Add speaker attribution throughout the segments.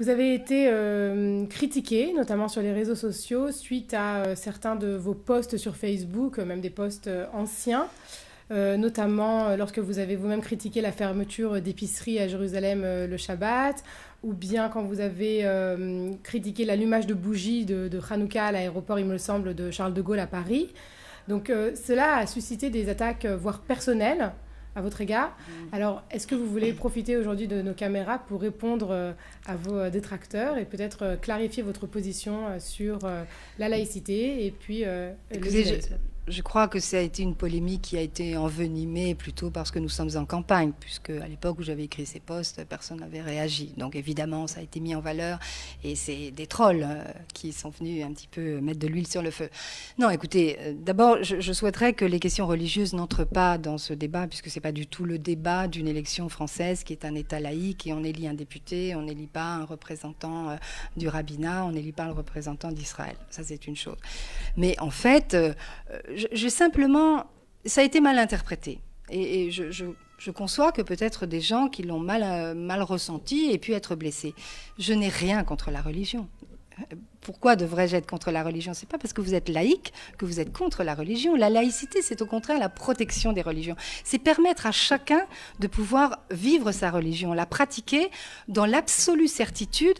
Speaker 1: Vous avez été critiqué, notamment sur les réseaux sociaux, suite à certains de vos posts sur Facebook, même des posts anciens, notamment lorsque vous avez vous-même critiqué la fermeture d'épiceries à Jérusalem le Shabbat, ou bien quand vous avez critiqué l'allumage de bougies de Hanouka à l'aéroport, il me semble, de Charles de Gaulle à Paris. Donc cela a suscité des attaques, voire personnelles, à votre égard. Alors, est-ce que vous voulez profiter aujourd'hui de nos caméras pour répondre à vos détracteurs et peut-être clarifier votre position sur la laïcité et puis le
Speaker 2: Écoutez,
Speaker 1: judaïsme?
Speaker 2: je crois que ça a été une polémique qui a été envenimée plutôt parce que nous sommes en campagne, puisque à l'époque où j'avais écrit ces posts, personne n'avait réagi. Donc évidemment, ça a été mis en valeur et c'est des trolls qui sont venus un petit peu mettre de l'huile sur le feu. Non, écoutez, d'abord, je souhaiterais que les questions religieuses n'entrent pas dans ce débat, puisque c'est pas du tout le débat d'une élection française qui est un État laïque et on élit un député, on n'élit pas un représentant du rabbinat, on n'élit pas le représentant d'Israël. Ça, c'est une chose. Mais en fait, j'ai simplement... Ça a été mal interprété. Et je conçois que peut-être des gens qui l'ont mal ressenti aient pu être blessés. Je n'ai rien contre la religion. Pourquoi devrais-je être contre la religion? C'est pas parce que vous êtes laïque que vous êtes contre la religion. La laïcité, c'est au contraire la protection des religions. C'est permettre à chacun de pouvoir vivre sa religion, la pratiquer dans l'absolue certitude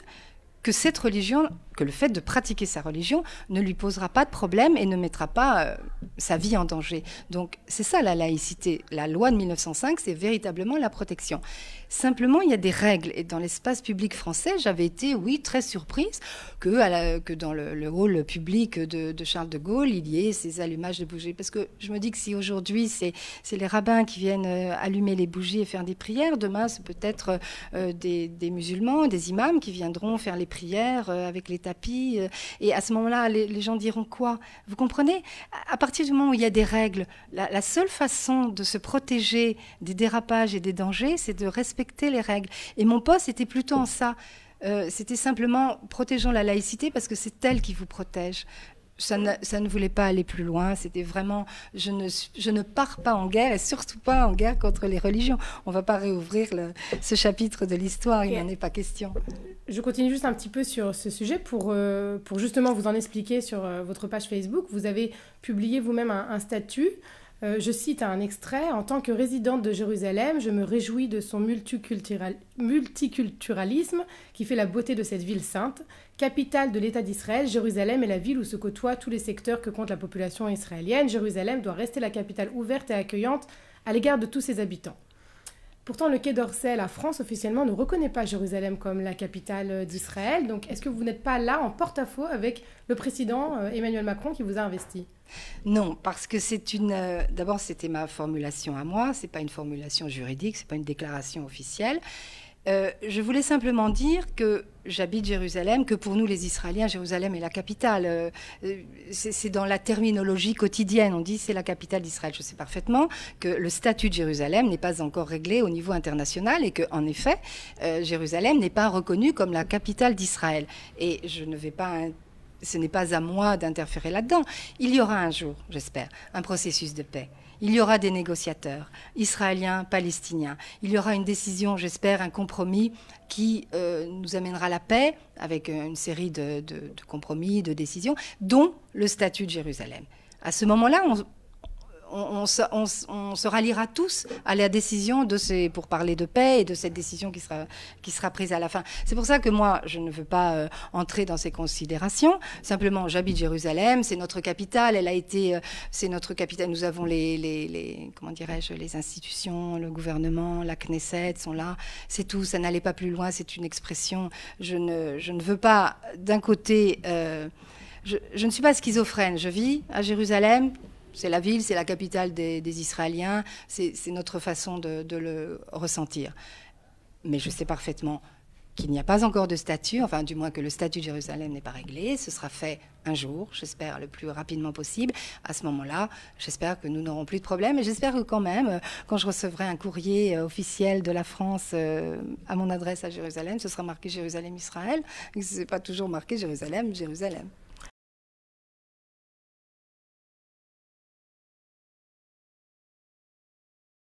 Speaker 2: que cette religion, que le fait de pratiquer sa religion ne lui posera pas de problème et ne mettra pas sa vie en danger. Donc c'est ça la laïcité. La loi de 1905, c'est véritablement la protection. Simplement, il y a des règles. Et dans l'espace public français, j'avais été, oui, très surprise que dans le hall public de Charles de Gaulle, il y ait ces allumages de bougies. Parce que je me dis que si aujourd'hui, c'est les rabbins qui viennent allumer les bougies et faire des prières, demain, c'est peut-être des musulmans, des imams qui viendront faire les prières avec les tapis. Et à ce moment-là, les gens diront quoi? Vous comprenez? À partir du moment où il y a des règles, la seule façon de se protéger des dérapages et des dangers, c'est de respecter les règles. Et mon poste était plutôt en ça. C'était simplement protégeons la laïcité parce que c'est elle qui vous protège. Ça ne voulait pas aller plus loin. C'était vraiment, je ne pars pas en guerre et surtout pas en guerre contre les religions. On ne va pas réouvrir ce chapitre de l'histoire, okay. Il n'en est pas question.
Speaker 1: Je continue juste un petit peu sur ce sujet pour justement vous en expliquer sur votre page Facebook. Vous avez publié vous-même un statut. Je cite un extrait. « En tant que résidente de Jérusalem, je me réjouis de son multiculturalisme qui fait la beauté de cette ville sainte. Capitale de l'État d'Israël, Jérusalem est la ville où se côtoient tous les secteurs que compte la population israélienne. Jérusalem doit rester la capitale ouverte et accueillante à l'égard de tous ses habitants. » Pourtant, le Quai d'Orsay, la France, officiellement, ne reconnaît pas Jérusalem comme la capitale d'Israël. Donc, est-ce que vous n'êtes pas là en porte-à-faux avec le président Emmanuel Macron qui vous a investi?
Speaker 2: Non, parce que d'abord, c'était ma formulation à moi. C'est pas une formulation juridique, c'est pas une déclaration officielle. Je voulais simplement dire que j'habite Jérusalem, que pour nous les Israéliens, Jérusalem est la capitale. C'est dans la terminologie quotidienne. On dit c'est la capitale d'Israël. Je sais parfaitement que le statut de Jérusalem n'est pas encore réglé au niveau international et que, en effet, Jérusalem n'est pas reconnue comme la capitale d'Israël. Et je ne vais pas... Ce n'est pas à moi d'interférer là-dedans. Il y aura un jour, j'espère, un processus de paix. Il y aura des négociateurs, israéliens, palestiniens. Il y aura une décision, j'espère, un compromis qui nous amènera la paix avec une série de compromis, de décisions, dont le statut de Jérusalem. À ce moment-là, on se ralliera tous à la décision pour parler de paix et de cette décision qui sera prise à la fin. C'est pour ça que moi, je ne veux pas entrer dans ces considérations. Simplement, j'habite Jérusalem, c'est notre capitale. C'est notre capitale. Nous avons comment dirais-je, les institutions, le gouvernement, la Knesset sont là. C'est tout. Ça n'allait pas plus loin. C'est une expression. Je ne veux pas, d'un côté, je ne suis pas schizophrène. Je vis à Jérusalem. C'est la ville, c'est la capitale des Israéliens, c'est notre façon de le ressentir. Mais je sais parfaitement qu'il n'y a pas encore de statut, enfin du moins que le statut de Jérusalem n'est pas réglé. Ce sera fait un jour, j'espère le plus rapidement possible. À ce moment-là, j'espère que nous n'aurons plus de problème. Et j'espère que quand même, quand je recevrai un courrier officiel de la France à mon adresse à Jérusalem, ce sera marqué Jérusalem-Israël. Ce n'est pas toujours marqué Jérusalem, Jérusalem.